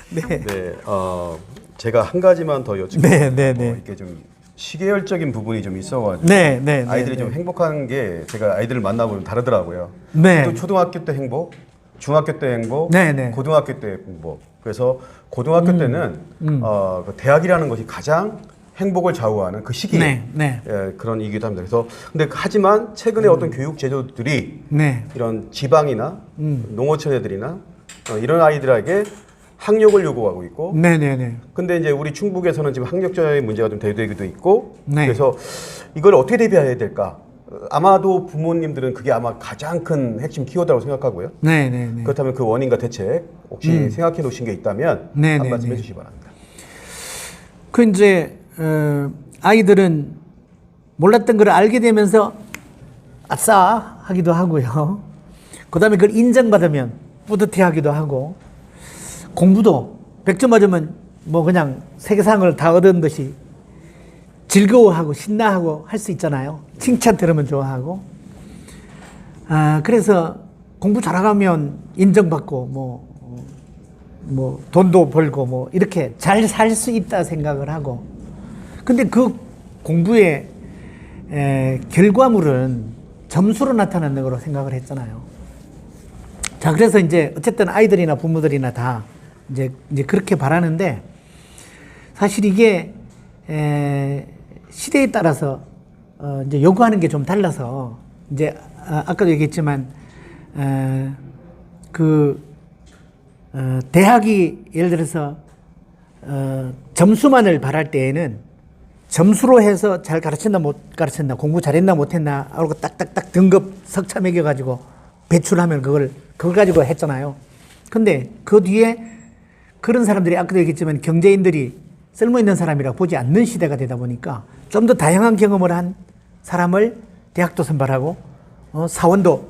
네. 네, 제가 한 가지만 더 여쭙고 네, 네, 네. 이렇게 좀 시계열적인 부분이 좀 있어가지고 네, 네, 아이들이 네, 좀 네. 행복한 게 제가 아이들을 만나보면 다르더라고요. 네. 또 초등학교 때 행복, 중학교 때 행복, 네, 네. 고등학교 때 행복. 그래서 고등학교 때는 그 대학이라는 것이 가장 행복을 좌우하는 그 시기 네, 네. 그런 이기도 합니다. 그래서 근데 하지만 최근에 어떤 교육 제도들이 네. 이런 지방이나 농어촌 애들이나 이런 아이들에게 학력을 요구하고 있고 네, 네, 네. 근데 이제 우리 충북에서는 지금 학력자의 문제가 좀 대두되기도 있고 네. 그래서 이걸 어떻게 대비해야 될까? 아마도 부모님들은 그게 아마 가장 큰 핵심 키워드라고 생각하고요. 네, 네, 네. 그렇다면 그 원인과 대책 혹시 생각해 놓으신 게 있다면 네, 한 네, 말씀 네. 해주시기 바랍니다. 그 이제 아이들은 몰랐던 걸 알게 되면서 아싸 하기도 하고요. 그다음에 그걸 인정받으면 뿌듯해하기도 하고 공부도 100점 맞으면 뭐 그냥 세계상을 다 얻은 듯이 즐거워하고 신나하고 할 수 있잖아요. 칭찬 들으면 좋아하고. 그래서 공부 잘하면 인정받고 뭐 돈도 벌고 뭐 이렇게 잘 살 수 있다 생각을 하고. 근데 그 공부의 결과물은 점수로 나타나는 거로 생각을 했잖아요. 자, 그래서 이제 어쨌든 아이들이나 부모들이나 다 이제 그렇게 바라는데 사실 이게 시대에 따라서 이제 요구하는 게 좀 달라서 이제 아까도 얘기했지만 대학이 예를 들어서 점수만을 바랄 때에는 점수로 해서 잘 가르쳤나 못 가르쳤나 공부 잘했나 못했나 하고 딱딱딱 등급 석차 매겨가지고 배출하면 그걸 가지고 했잖아요. 근데 그 뒤에 그런 사람들이 아까도 얘기했지만 경제인들이 쓸모있는 사람이라고 보지 않는 시대가 되다 보니까 좀 더 다양한 경험을 한 사람을 대학도 선발하고 사원도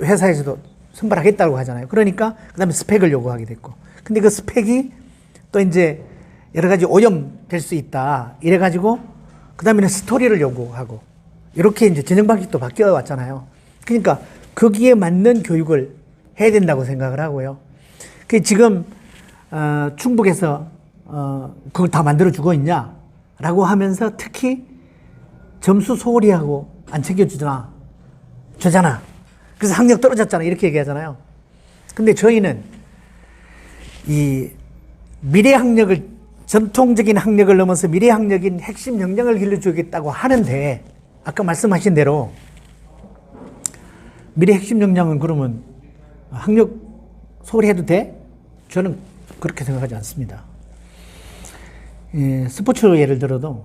회사에서도 선발하겠다고 하잖아요. 그러니까 그 다음에 스펙을 요구하게 됐고. 근데 그 스펙이 또 이제 여러 가지 오염될 수 있다. 이래가지고 그 다음에는 스토리를 요구하고 이렇게 이제 전형 방식도 바뀌어 왔잖아요. 그러니까 거기에 맞는 교육을 해야 된다고 생각을 하고요. 그 지금 충북에서 그걸 다 만들어주고 있냐라고 하면서 특히 점수 소홀히 하고 안 챙겨주잖아. 그래서 학력 떨어졌잖아. 이렇게 얘기하잖아요. 근데 저희는 이 미래 학력을 전통적인 학력을 넘어서 미래 학력인 핵심 역량을 길러주겠다고 하는데 아까 말씀하신 대로 미래 핵심 역량은 그러면 학력 소홀히 해도 돼? 저는 그렇게 생각하지 않습니다. 스포츠로 예를 들어도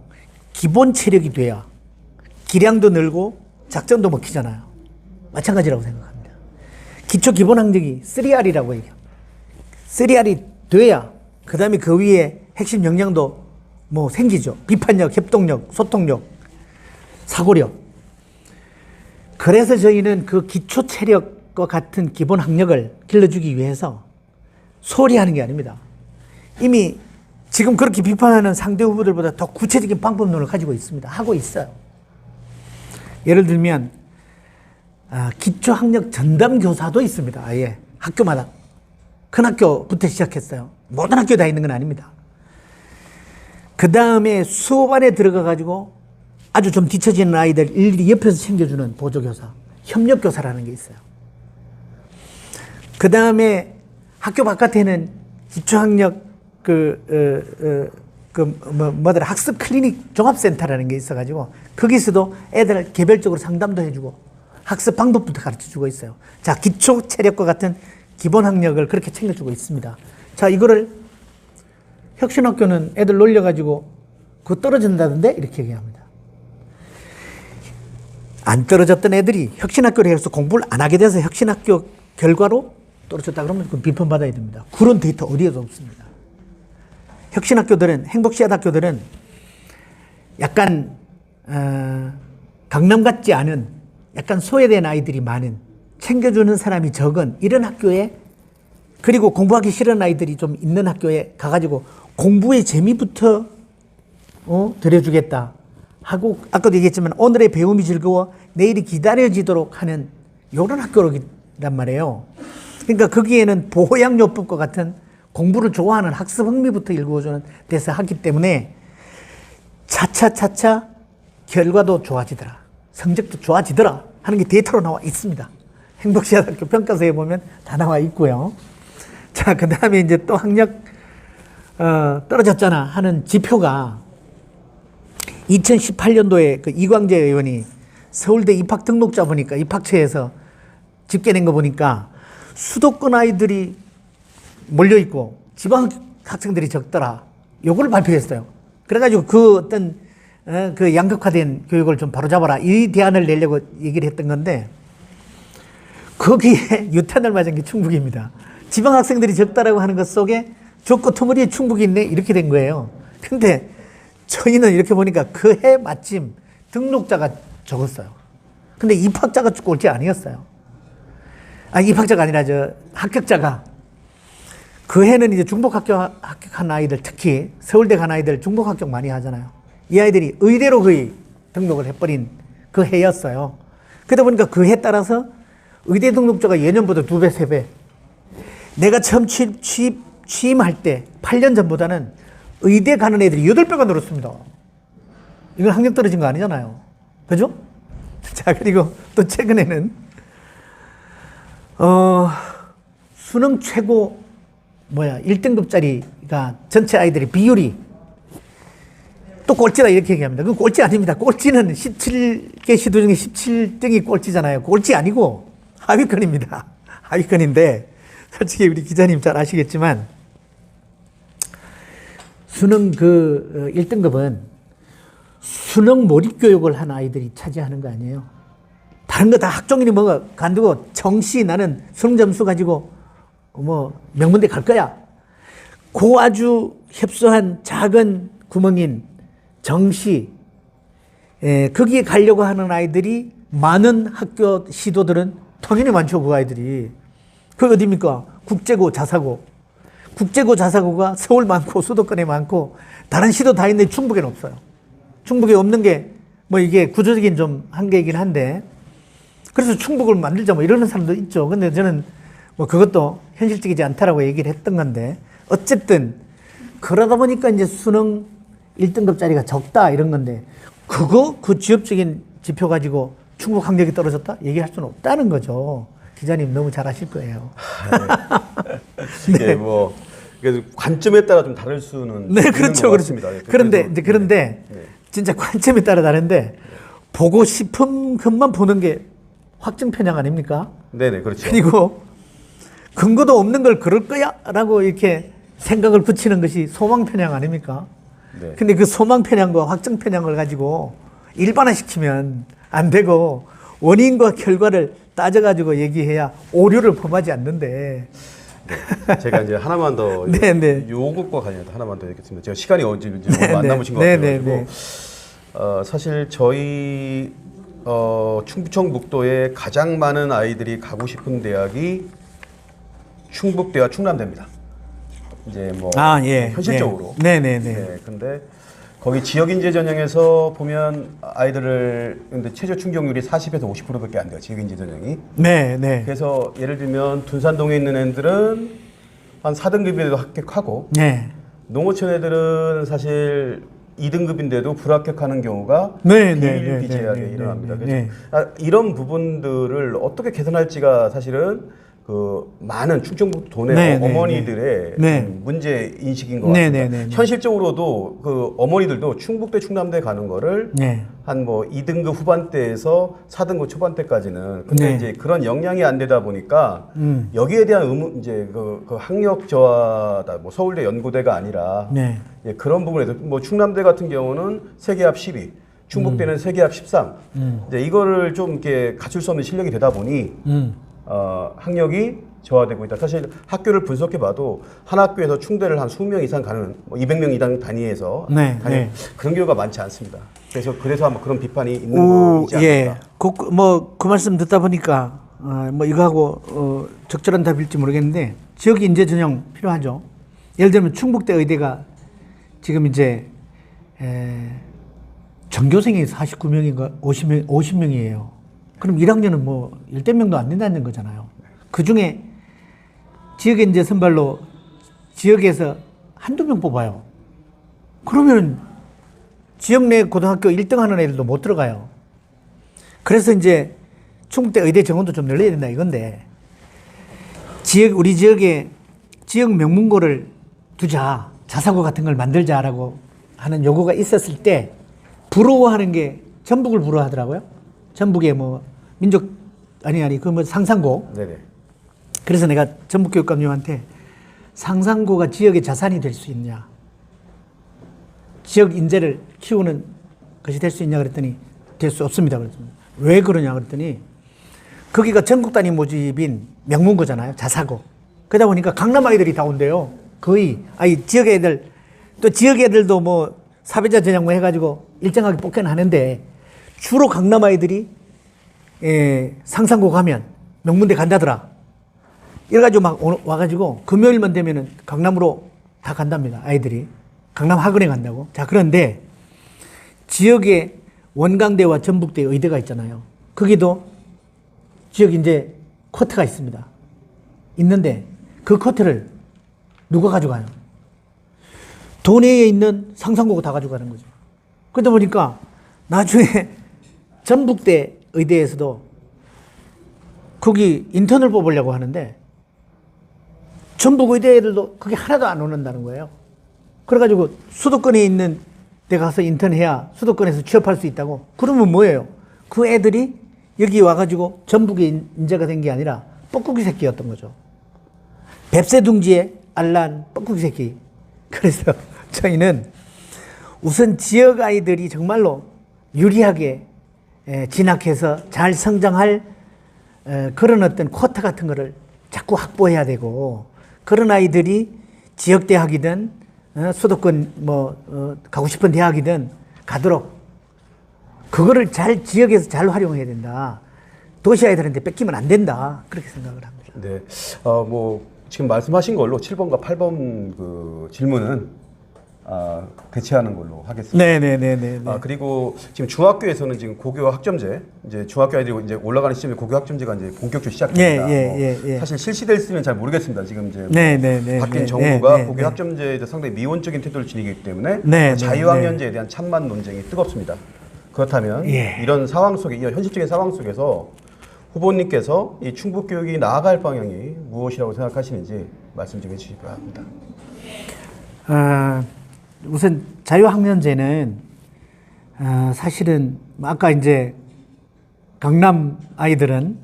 기본 체력이 돼야 기량도 늘고 작전도 먹히잖아요. 마찬가지라고 생각합니다. 기초 기본 학력이 3R이라고 얘기해요. 3R이 돼야 그 다음에 그 위에 핵심 역량도 뭐 생기죠. 비판력, 협동력, 소통력, 사고력. 그래서 저희는 그 기초 체력과 같은 기본 학력을 길러주기 위해서 소홀히 하는 게 아닙니다. 이미 지금 그렇게 비판하는 상대 후보들보다 더 구체적인 방법론을 가지고 있습니다. 하고 있어요. 예를 들면 기초학력 전담 교사도 있습니다. 아예 학교마다 큰 학교부터 시작했어요. 모든 학교에 다 있는 건 아닙니다. 그 다음에 수업 안에 들어가 가지고 아주 좀 뒤처지는 아이들 일일이 옆에서 챙겨주는 보조교사, 협력교사라는 게 있어요. 그 다음에 학교 바깥에는 기초학력 학습 클리닉 종합센터라는 게 있어가지고 거기서도 애들 개별적으로 상담도 해주고 학습 방법부터 가르쳐주고 있어요. 자, 기초 체력과 같은 기본 학력을 그렇게 챙겨주고 있습니다. 자, 이거를 혁신학교는 애들 놀려가지고 그거 떨어진다던데 이렇게 얘기합니다. 안 떨어졌던 애들이 혁신학교를 해서 공부를 안 하게 돼서 혁신학교 결과로 떨어졌다 그러면 그 비판받아야 됩니다. 그런 데이터 어디에도 없습니다. 혁신학교들은, 행복씨앗학교들은 약간 강남 같지 않은 약간 소외된 아이들이 많은, 챙겨주는 사람이 적은 이런 학교에, 그리고 공부하기 싫은 아이들이 좀 있는 학교에 가가지고 공부의 재미부터 들여주겠다 하고, 아까도 얘기했지만 오늘의 배움이 즐거워 내일이 기다려지도록 하는 이런 학교란 말이에요. 그러니까 거기에는 보호양요법과 같은 공부를 좋아하는 학습 흥미부터 일구어주는 데서 하기 때문에 차차차차 결과도 좋아지더라. 성적도 좋아지더라. 하는 게 데이터로 나와 있습니다. 행복시아학교 평가서에 보면 다 나와 있고요. 자, 그 다음에 이제 또 학력, 떨어졌잖아 하는 지표가 2018년도에 그 이광재 의원이 서울대 입학 등록자 보니까 입학처에서 집계낸 거 보니까 수도권 아이들이 몰려있고 지방 학생들이 적더라. 요거를 발표했어요. 그래가지고 그 어떤 그 양극화된 교육을 좀 바로잡아라. 이 대안을 내려고 얘기를 했던 건데 거기에 유탄을 맞은 게 충북입니다. 지방 학생들이 적다라고 하는 것 속에 좁고 터무리에 충북이 있네 이렇게 된 거예요. 근데 저희는 이렇게 보니까 그 해 마침 등록자가 적었어요. 근데 입학자가 꼴찌 아니었어요. 입학자가 아니라 합격자가 그 해는 이제 중복 합격한 아이들, 특히 서울대 간 아이들 중복 합격 많이 하잖아요. 이 아이들이 의대로 거의 등록을 해버린 그 해였어요. 그러다 보니까 그 해 따라서 의대 등록자가 예년보다 2배, 3배. 내가 처음 취임할 때 8년 전보다는 의대 가는 애들이 8배가 늘었습니다. 이건 학력 떨어진 거 아니잖아요. 그죠? 자, 그리고 또 최근에는 수능 최고 1등급짜리가 전체 아이들의 비율이 또 꼴찌다 이렇게 얘기합니다. 그건 꼴찌 아닙니다. 꼴찌는 17개 시도 중에 17등이 꼴찌잖아요. 꼴찌 아니고 하위권입니다. 하위권인데 솔직히 우리 기자님 잘 아시겠지만 수능 그 1등급은 수능 몰입교육을 한 아이들이 차지하는 거 아니에요. 다른 거 다 학종일이 뭐가 간두고 정시 나는 수능 점수 가지고 명문대 갈 거야. 그 아주 협소한 작은 구멍인 정시 거기에 가려고 하는 아이들이 많은 학교 시도들은 당연히 많죠. 그 아이들이. 그 어디입니까? 국제고 자사고. 국제고 자사고가 서울 많고 수도권에 많고 다른 시도 다 있는데 충북에는 없어요. 충북에 없는 게 이게 구조적인 좀 한계이긴 한데 그래서 충북을 만들자 이러는 사람도 있죠. 근데 저는 그것도 현실적이지 않다라고 얘기를 했던 건데 어쨌든 그러다 보니까 이제 수능 1등급짜리가 적다 이런 건데 그 지역적인 지표 가지고 충북 학력이 떨어졌다 얘기할 수는 없다는 거죠. 기자님 너무 잘 아실 거예요. 네. 이게 관점에 따라 좀 다를 수는 네, 그렇죠, 그렇습니다. 그런데 진짜 관점에 따라 다른데 보고 싶은 것만 보는 게 확증 편향 아닙니까? 네네, 그렇죠. 그리고 근거도 없는 걸 그럴 거야라고 이렇게 생각을 붙이는 것이 소망 편향 아닙니까? 네. 근데 그 소망 편향과 확증 편향을 가지고 일반화시키면 안 되고 원인과 결과를 따져가지고 얘기해야 오류를 범하지 않는데. 네. 제가 이제 하나만 더 요것과 관련해서 하나만 더 얘기했습니다. 제가 시간이 이제 안 남으신 것 같아요. 사실 저희 충청북도에 가장 많은 아이들이 가고 싶은 대학이 충북대와 충남대입니다. 이제 현실적으로. 네. 근데 거기 지역인재 전형에서 보면 아이들을 근데 최저 충족률이 40에서 50%밖에 안 돼요. 지역인재 전형이. 네. 그래서 예를 들면 둔산동에 있는 애들은 한 4등급인데도 합격하고 농어촌 애들은 사실 2등급인데도 불합격하는 경우가 비일비재하게 일어납니다. 그래서 이런 부분들을 어떻게 개선할지가 사실은 그 많은 충청북도 내 어머니들의 문제 인식인 것 같습니다. 현실적으로도 그 어머니들도 충북대, 충남대 가는 거를 한 2등급 후반대에서 4등급 초반대까지는 근데 이제 그런 역량이 안 되다 보니까 여기에 대한 이제 그 학력 저하다 서울대 연고대가 아니라 그런 부분에서 충남대 같은 경우는 세계합 10위, 충북대는 세계합 13. 이제 이거를 좀 이렇게 갖출 수 없는 실력이 되다 보니 학력이 저하되고 있다. 사실 학교를 분석해봐도 한 학교에서 충대를 한 20명 이상 가는 200명 이상 단위에서 그런 경우가 많지 않습니다. 그래서 아마 그런 비판이 있는 거지 않을까. 그 말씀 듣다 보니까 이거하고 적절한 답일지 모르겠는데 지역 인재 전형 필요하죠. 예를 들면 충북대 의대가 지금 이제 전교생이 49명인가 50명이에요. 그럼 1학년은 10대 명도 안 된다는 거잖아요. 그 중에 지역에 이제 선발로 지역에서 한두 명 뽑아요. 그러면 지역 내 고등학교 1등 하는 애들도 못 들어가요. 그래서 이제 충북대 의대 정원도 좀 늘려야 된다 이건데, 우리 지역에 지역 명문고를 두자, 자사고 같은 걸 만들자라고 하는 요구가 있었을 때 부러워하는 게 전북을 부러워하더라고요. 전북의 뭐 민족 그 뭐 상산고. 네네. 그래서 내가 전북교육감님한테 상산고가 지역의 자산이 될 수 있냐, 지역 인재를 키우는 것이 될 수 있냐 그랬더니 될 수 없습니다 그랬습니다. 왜 그러냐 그랬더니 거기가 전국 단위 모집인 명문고잖아요. 자사고. 그러다 보니까 강남 아이들이 다 온대요. 거의. 지역 애들, 또 지역 애들도 뭐 사배자 전형 뭐 해가지고 일정하게 뽑기는 하는데 주로 강남 아이들이 상산고 가면 명문대 간다더라. 이래가지고 막 와가지고 금요일만 되면은 강남으로 다 간답니다. 아이들이. 강남 학원에 간다고. 자, 그런데 지역에 원광대와 전북대 의대가 있잖아요. 거기도 지역 이제 쿼터가 있습니다. 있는데 그 쿼터를 누가 가져가요? 도내에 있는 상산고가 다 가져가는 거죠. 그러다 보니까 나중에 전북대 의대에서도 거기 인턴을 뽑으려고 하는데 전북 의대 애들도 거기 하나도 안 오는다는 거예요. 그래가지고 수도권에 있는 데 가서 인턴해야 수도권에서 취업할 수 있다고. 그러면 뭐예요? 그 애들이 여기 와가지고 전북의 인재가 된 게 아니라 뻐꾸기 새끼였던 거죠. 뱁새둥지에 알란 뻐꾸기 새끼. 그래서 저희는 우선 지역 아이들이 정말로 유리하게 진학해서 잘 성장할 그런 어떤 쿼터 같은 거를 자꾸 확보해야 되고, 그런 아이들이 지역 대학이든 수도권 가고 싶은 대학이든 가도록 그거를 잘 지역에서 잘 활용해야 된다. 도시 아이들한테 뺏기면 안 된다. 그렇게 생각을 합니다. 네. 지금 말씀하신 걸로 7번과 8번 그 질문은 대체하는 걸로 하겠습니다. 네네네네. 그리고 지금 중학교에서는 지금 고교 학점제, 이제 중학교 아이들이 이제 올라가는 시점에 고교 학점제가 이제 본격적으로 시작됩니다. 예. 사실 실시될지는 잘 모르겠습니다. 지금 이제 바뀐 네. 정부가 고교 학점제에 상당히 미온적인 태도를 지니기 때문에 자유학년제에 대한 찬반 논쟁이 뜨겁습니다. 그렇다면 이런 상황 속에, 이 현실적인 상황 속에서 후보님께서 이 충북 교육이 나아갈 방향이 무엇이라고 생각하시는지 말씀 좀 해주시기 바랍니다. 우선 자유학년제는 사실은 아까 이제 강남 아이들은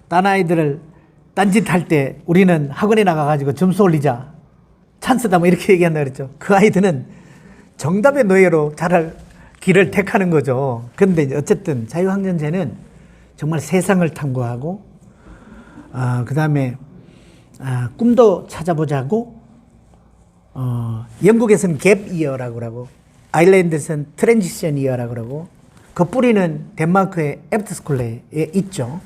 딴 아이들을 딴짓 할 때 우리는 학원에 나가가지고 점수 올리자, 찬스다 뭐 이렇게 얘기한다 그랬죠. 그 아이들은 정답의 노예로 자랄 길을 택하는 거죠. 그런데 이제 어쨌든 자유학년제는 정말 세상을 탐구하고 그 다음에 꿈도 찾아보자고, 영국에서는 갭 이어라고 그러고 아일랜드에서는 트랜지션 이어라고 그러고, 그 뿌리는 덴마크의 애프터스쿨에 있죠.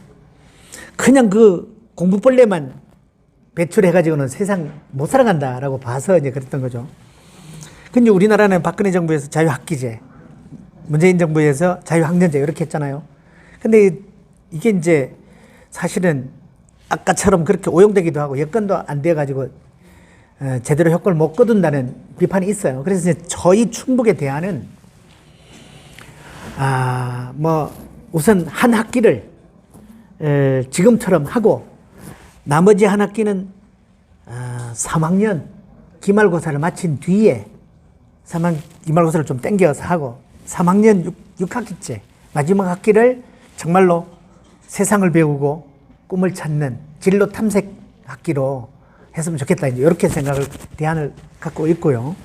그냥 그 공부벌레만 배출해가지고는 세상 못 살아간다라고 봐서 이제 그랬던 거죠. 근데 우리나라는 박근혜 정부에서 자유학기제, 문재인 정부에서 자유학년제 이렇게 했잖아요. 근데 이게 이제 사실은 아까처럼 그렇게 오용되기도 하고 여건도 안 돼가지고 제대로 효과를 못 거둔다는 비판이 있어요. 그래서 이제 저희 충북의 대안은 우선 한 학기를 지금처럼 하고 나머지 한 학기는 3학년 기말고사를 마친 뒤에 기말고사를 좀 땡겨서 하고 3학년 6학기째 마지막 학기를 정말로 세상을 배우고 꿈을 찾는 진로 탐색 학기로 했으면 좋겠다. 이제 이렇게 대안을 갖고 있고요.